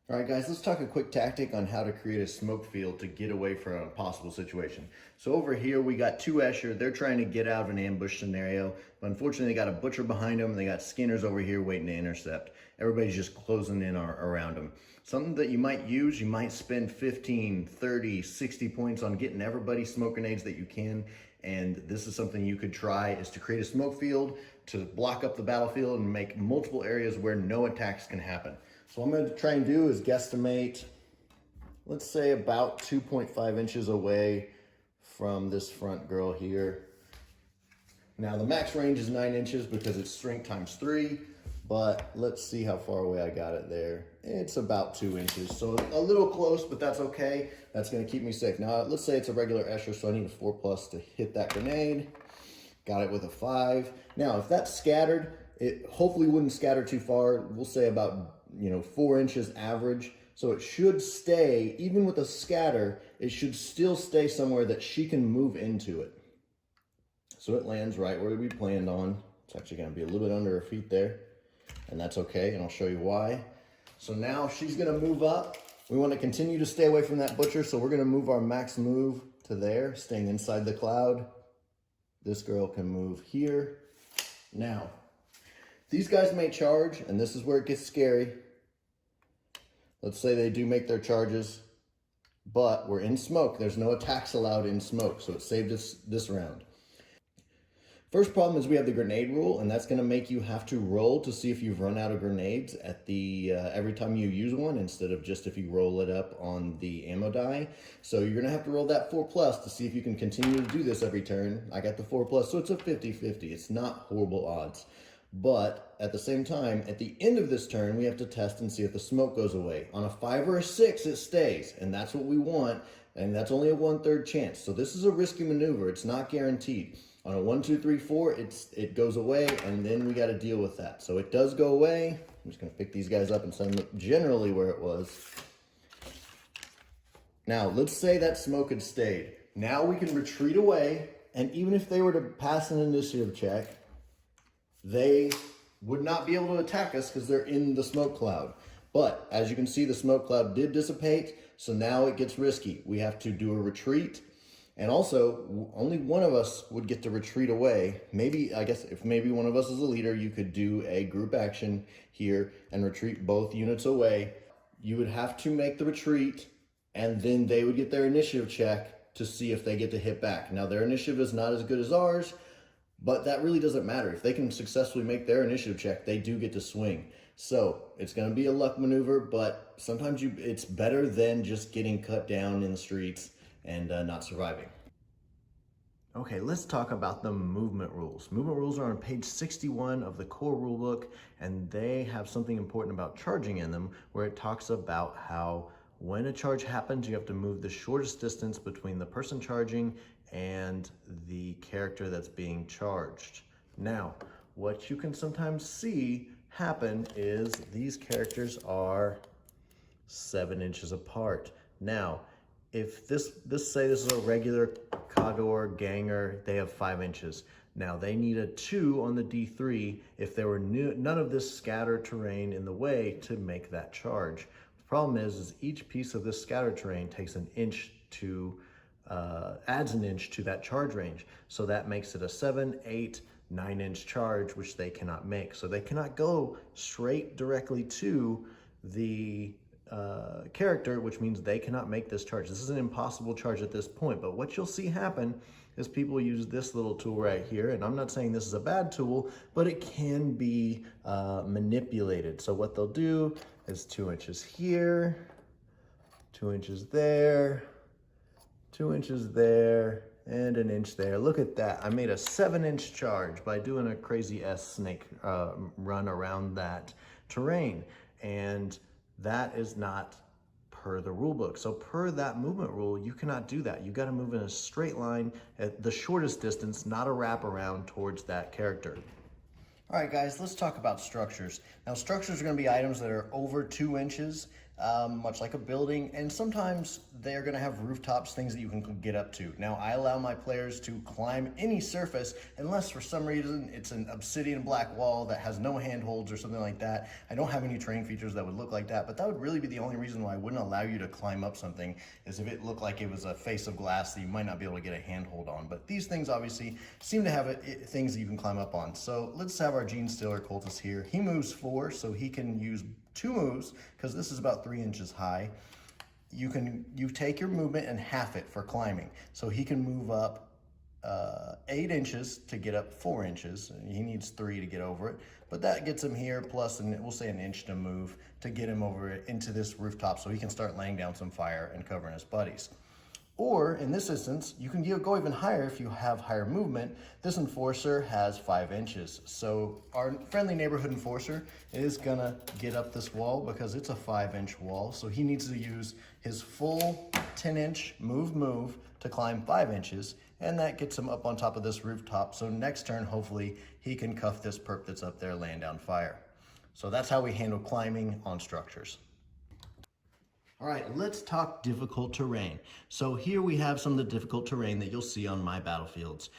All right, guys, let's talk a quick tactic on how to create a smoke field to get away from a possible situation. So over here, we got two Escher. They're trying to get out of an ambush scenario, but unfortunately, they got a Butcher behind them. And they got Skinners over here waiting to intercept. Everybody's just closing in around them. Something that you might use, you might spend 15, 30, 60 points on getting everybody smoke grenades that you can. And this is something you could try, is to create a smoke field to block up the battlefield and make multiple areas where no attacks can happen. So what I'm going to try and do is guesstimate, let's say about 2.5 inches away from this front girl here. Now the max range is 9 inches because it's strength times 3, but let's see how far away I got it there. It's about 2 inches, so a little close, but that's okay. That's going to keep me safe. Now let's say it's a regular Escher, so I need a 4+ to hit that grenade. Got it with a 5. Now if that's scattered, it hopefully wouldn't scatter too far. We'll say about 4 inches average. So it should stay, even with a scatter, it should still stay somewhere that she can move into it. So it lands right where we planned on. It's actually going to be a little bit under her feet there, and that's okay, and I'll show you why. So now she's going to move up. We want to continue to stay away from that Butcher, so we're going to move our max move to there, staying inside the cloud. This girl can move here. Now, these guys may charge, and this is where it gets scary. Let's say they do make their charges, but we're in smoke. There's no attacks allowed in smoke, so it saved us this round. First problem is we have the grenade rule, and that's going to make you have to roll to see if you've run out of grenades at the every time you use one, instead of just if you roll it up on the ammo die. So you're going to have to roll that 4+ to see if you can continue to do this every turn. I got the 4+, so it's a 50-50. It's not horrible odds. But at the same time, at the end of this turn, we have to test and see if the smoke goes away. On a 5 or a 6, it stays, and that's what we want, and that's only a 1/3 chance. So this is a risky maneuver. It's not guaranteed. On a 1, 2, 3, 4, it goes away, and then we got to deal with that. So it does go away. I'm just going to pick these guys up and send them generally where it was. Now, let's say that smoke had stayed. Now we can retreat away, and even if they were to pass an initiative check, they would not be able to attack us because they're in the smoke cloud. But as you can see, the smoke cloud did dissipate, so now it gets risky. We have to do a retreat, and also only one of us would get to retreat away. Maybe, I guess, if maybe one of us is a leader, you could do a group action here and retreat both units away. You would have to make the retreat, and then they would get their initiative check to see if they get to hit back. Now, their initiative is not as good as ours, but that really doesn't matter. If they can successfully make their initiative check, they do get to swing. So it's going to be a luck maneuver, but sometimes it's better than just getting cut down in the streets and not surviving. Okay, let's talk about the movement rules. Movement rules are on page 61 of the core rulebook, and they have something important about charging in them, where it talks about how when a charge happens, you have to move the shortest distance between the person charging and the character that's being charged. Now, what you can sometimes see happen is these characters are 7 inches apart. Now, if say this is a regular Cador Ganger, they have 5 inches. Now they need a 2 on the D3 if there were none of this scatter terrain in the way to make that charge. The problem is each piece of this scatter terrain takes an inch to, adds an inch to that charge range. So that makes it a 7, 8, 9-inch charge, which they cannot make. So they cannot go straight directly to the character, which means they cannot make this charge. This is an impossible charge at this point, but what you'll see happen is people use this little tool right here, and I'm not saying this is a bad tool, but it can be manipulated. So what they'll do is 2 inches here, 2 inches there, 2 inches there, and an inch there. Look at that. I made a 7-inch charge by doing a crazy snake run around that terrain, and that is not per the rule book. So per that movement rule, you cannot do that. You got to move in a straight line at the shortest distance, not a wraparound towards that character. All right, guys, let's talk about structures. Now, structures are going to be items that are over 2 inches. much like a building, and sometimes they're going to have rooftops, things that you can get up to. Now, I allow my players to climb any surface unless for some reason it's an obsidian black wall that has no handholds or something like that. I don't have any terrain features that would look like that, but that would really be the only reason why I wouldn't allow you to climb up something, is if it looked like it was a face of glass that you might not be able to get a handhold on. But these things obviously seem to have things that you can climb up on. So let's have our Gene Stealer Cultist here. He moves 4, so he can use 2 moves, because this is about 3 inches high. You take your movement and half it for climbing. So he can move up 8 inches to get up 4 inches. He needs 3 to get over it, but that gets him here, plus we'll say an inch to move to get him over into this rooftop so he can start laying down some fire and covering his buddies. Or in this instance, you can go even higher if you have higher movement. This Enforcer has 5 inches. So our friendly neighborhood Enforcer is gonna get up this wall because it's a 5-inch wall. So he needs to use his full 10-inch move to climb 5 inches. And that gets him up on top of this rooftop. So next turn, hopefully he can cuff this perp that's up there laying down fire. So that's how we handle climbing on structures. All right, let's talk difficult terrain. So here we have some of the difficult terrain that you'll see on my battlefields.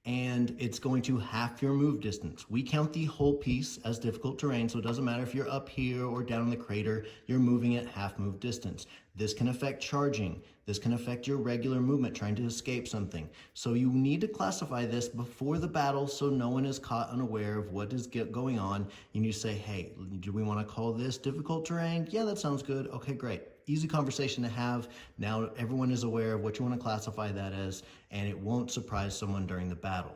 And it's going to half your move distance. We count the whole piece as difficult terrain, so it doesn't matter if you're up here or down in the crater, you're moving at half move distance. This can affect charging. This can affect your regular movement, trying to escape something. So you need to classify this before the battle so no one is caught unaware of what is going on. You need to say, hey, do we want to call this difficult terrain? Yeah, that sounds good. Okay, great. Easy conversation to have. Now everyone is aware of what you want to classify that as, and it won't surprise someone during the battle.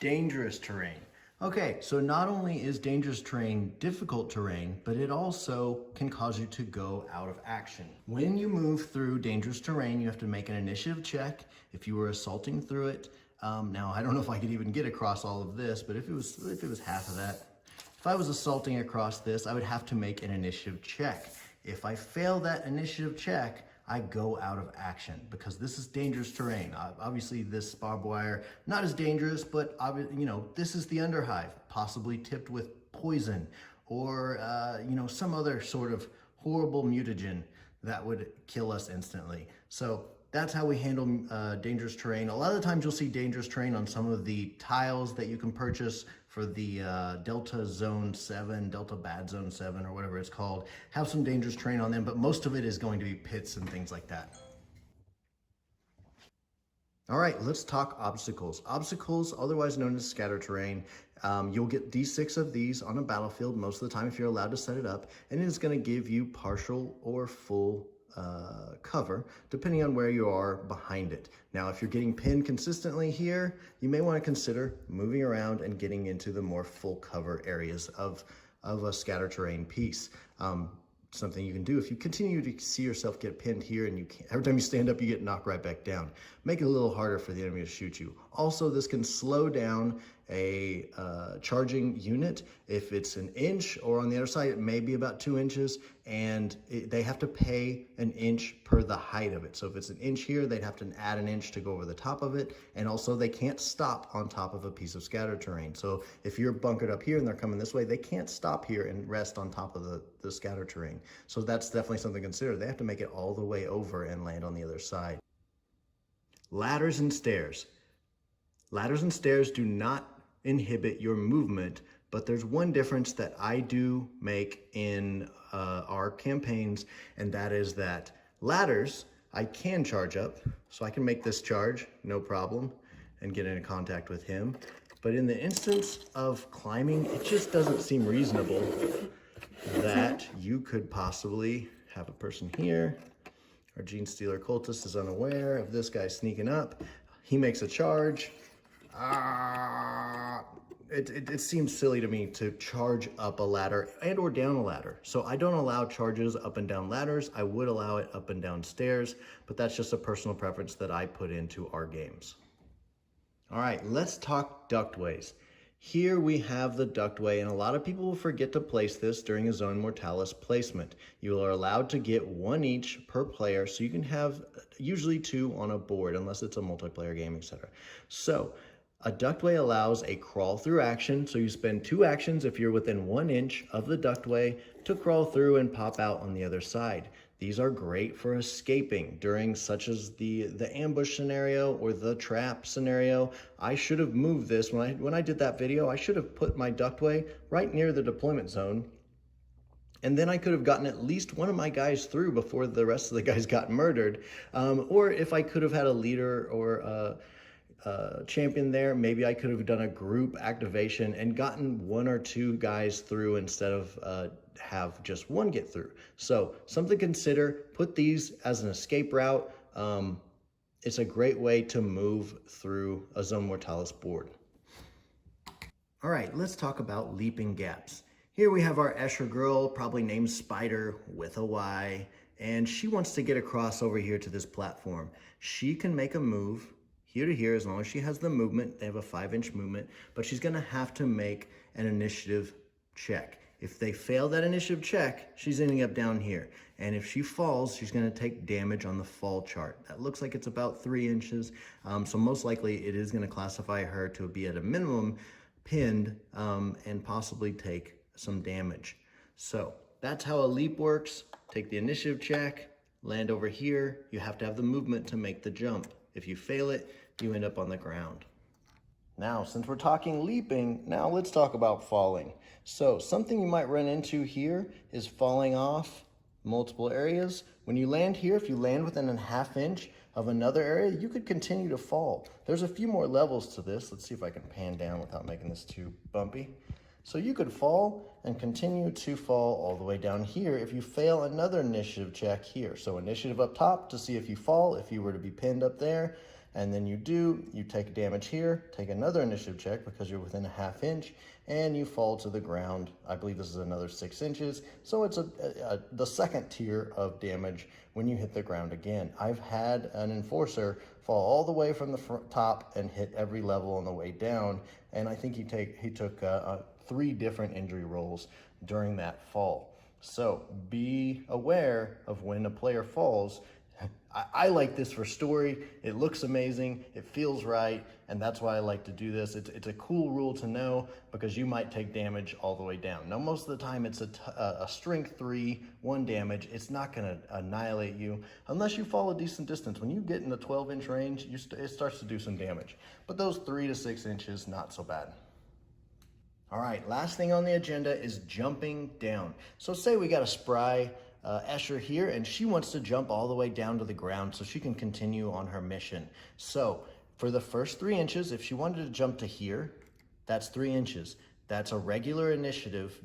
Dangerous terrain. Okay, so not only is dangerous terrain difficult terrain, but it also can cause you to go out of action. When you move through dangerous terrain, you have to make an initiative check. If you were assaulting through it, now I don't know if I could even get across all of this, but if it was half of that, if I was assaulting across this, I would have to make an initiative check. If I fail that initiative check, I go out of action because this is dangerous terrain. Obviously this barbed wire, not as dangerous, but this is the underhive, possibly tipped with poison or some other sort of horrible mutagen that would kill us instantly. So that's how we handle dangerous terrain. A lot of the times you'll see dangerous terrain on some of the tiles that you can purchase for the Delta Zone 7, Delta Bad Zone 7, or whatever it's called. Have some dangerous terrain on them, but most of it is going to be pits and things like that. All right, let's talk obstacles. Obstacles, otherwise known as scatter terrain. You'll get D6 of these on a battlefield most of the time if you're allowed to set it up, and it's going to give you partial or full cover, depending on where you are behind it. Now, if you're getting pinned consistently here, you may want to consider moving around and getting into the more full cover areas of a scatter terrain piece. Something you can do if you continue to see yourself get pinned here and every time you stand up, you get knocked right back down. Make it a little harder for the enemy to shoot you. Also, this can slow down a charging unit. If it's an inch, or on the other side, it may be about 2 inches, and they have to pay an inch per the height of it. So if it's an inch here, they'd have to add an inch to go over the top of it. And also they can't stop on top of a piece of scatter terrain. So if you're bunkered up here and they're coming this way, they can't stop here and rest on top of the scatter terrain. So that's definitely something to consider. They have to make it all the way over and land on the other side. Ladders and stairs. Ladders and stairs do not inhibit your movement, but there's one difference that I do make in our campaigns, and that is that ladders, I can charge up, so I can make this charge, no problem, and get into contact with him. But in the instance of climbing, it just doesn't seem reasonable that you could possibly have a person here. Our Gene Stealer Cultist is unaware of this guy sneaking up. He makes a charge. It seems silly to me to charge up a ladder and or down a ladder. So I don't allow charges up and down ladders. I would allow it up and down stairs, but that's just a personal preference that I put into our games. All right, let's talk ductways. Here we have the ductway, and a lot of people will forget to place this during a Zone Mortalis placement. You are allowed to get 1 each per player, so you can have usually 2 on a board, unless it's a multiplayer game, etc. So A ductway allows a crawl through action, so you spend 2 actions if you're within 1 inch of the ductway to crawl through and pop out on the other side. These are great for escaping during such as the ambush scenario or the trap scenario. I should have moved this when I did that video. I should have put my ductway right near the deployment zone, and then I could have gotten at least one of my guys through before the rest of the guys got murdered. Or if I could have had a leader or a champion there, maybe I could have done a group activation and gotten 1 or 2 guys through instead of have just one get through. So something to consider. Put these as an escape route. It's a great way to move through a Zone Mortalis board. All right, let's talk about leaping gaps. Here we have our Escher girl, probably named Spider with a Y, and she wants to get across over here to this platform. She can make a move here to here as long as she has the movement. They have a 5-inch movement, but she's gonna have to make an initiative check. If they fail that initiative check, she's ending up down here. And if she falls, she's gonna take damage on the fall chart. That looks like it's about 3 inches. So most likely it is gonna classify her to be at a minimum pinned and possibly take some damage. So that's how a leap works. Take the initiative check, land over here. You have to have the movement to make the jump. If you fail it, you end up on the ground. Now, since we're talking leaping, now let's talk about falling. So something you might run into here is falling off multiple areas. When you land here, if you land within a 1/2 inch of another area, you could continue to fall. There's a few more levels to this. Let's see if I can pan down without making this too bumpy. So you could fall and continue to fall all the way down here if you fail another initiative check here. So initiative up top to see if you fall, if you were to be pinned up there, and then you do, you take damage here, take another initiative check because you're within a 1/2 inch, and you fall to the ground. I believe this is another 6 inches. So it's the second tier of damage when you hit the ground again. I've had an enforcer fall all the way from the top and hit every level on the way down, and I think he took 3 different injury rolls during that fall. So be aware of when a player falls. I like this for story. It looks amazing, it feels right, and that's why I like to do this. It's a cool rule to know because you might take damage all the way down. Now, most of the time it's a strength 3, 1 damage. It's not gonna annihilate you unless you fall a decent distance. When you get in the 12-inch range, it starts to do some damage. But those 3 to 6 inches, not so bad. All right, last thing on the agenda is jumping down. So say we got a spry Escher here, and she wants to jump all the way down to the ground so she can continue on her mission. So for the first 3 inches, if she wanted to jump to here, that's 3 inches. That's a regular initiative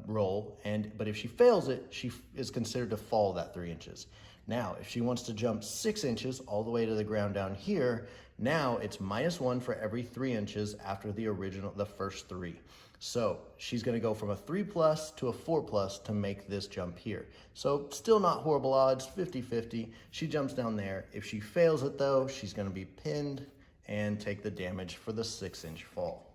roll, but if she fails it, she is considered to fall that 3 inches. Now, if she wants to jump 6 inches all the way to the ground down here, now it's -1 for every 3 inches after the first 3. So she's gonna go from a 3+ to a 4+ to make this jump here. So still not horrible odds, 50-50. She jumps down there. If she fails it though, she's gonna be pinned and take the damage for the 6-inch fall.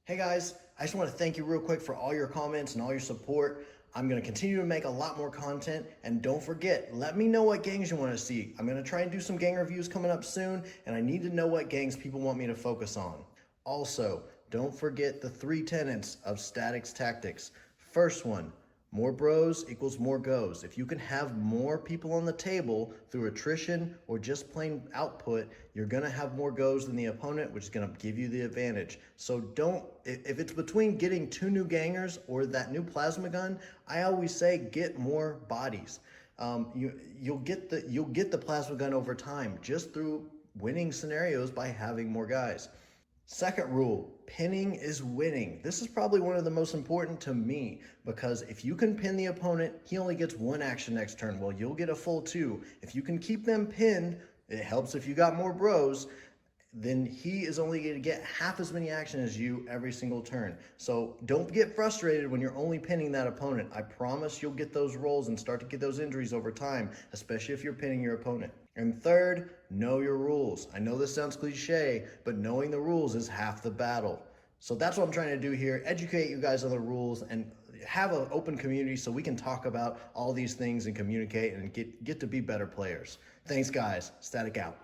Hey guys, I just want to thank you real quick for all your comments and all your support. I'm going to continue to make a lot more content, and don't forget, let me know what gangs you want to see. I'm going to try and do some gang reviews coming up soon, and I need to know what gangs people want me to focus on. Also, don't forget the 3 tenets of Static's tactics. First one, more bros equals more goes. If you can have more people on the table through attrition or just plain output, you're gonna have more goes than the opponent, which is gonna give you the advantage. So if it's between getting 2 new gangers or that new plasma gun, I always say get more bodies. You'll get the plasma gun over time just through winning scenarios by having more guys. Second rule, pinning is winning. This is probably one of the most important to me because if you can pin the opponent, he only gets 1 action next turn. Well, you'll get a full 2. If you can keep them pinned, it helps if you got more bros, then he is only going to get half as many action as you every single turn. So don't get frustrated when you're only pinning that opponent. I promise you'll get those rolls and start to get those injuries over time, especially if you're pinning your opponent. And third, know your rules. I know this sounds cliche, but knowing the rules is half the battle. So that's what I'm trying to do here, educate you guys on the rules and have an open community so we can talk about all these things and communicate and get to be better players. Thanks guys, Static out.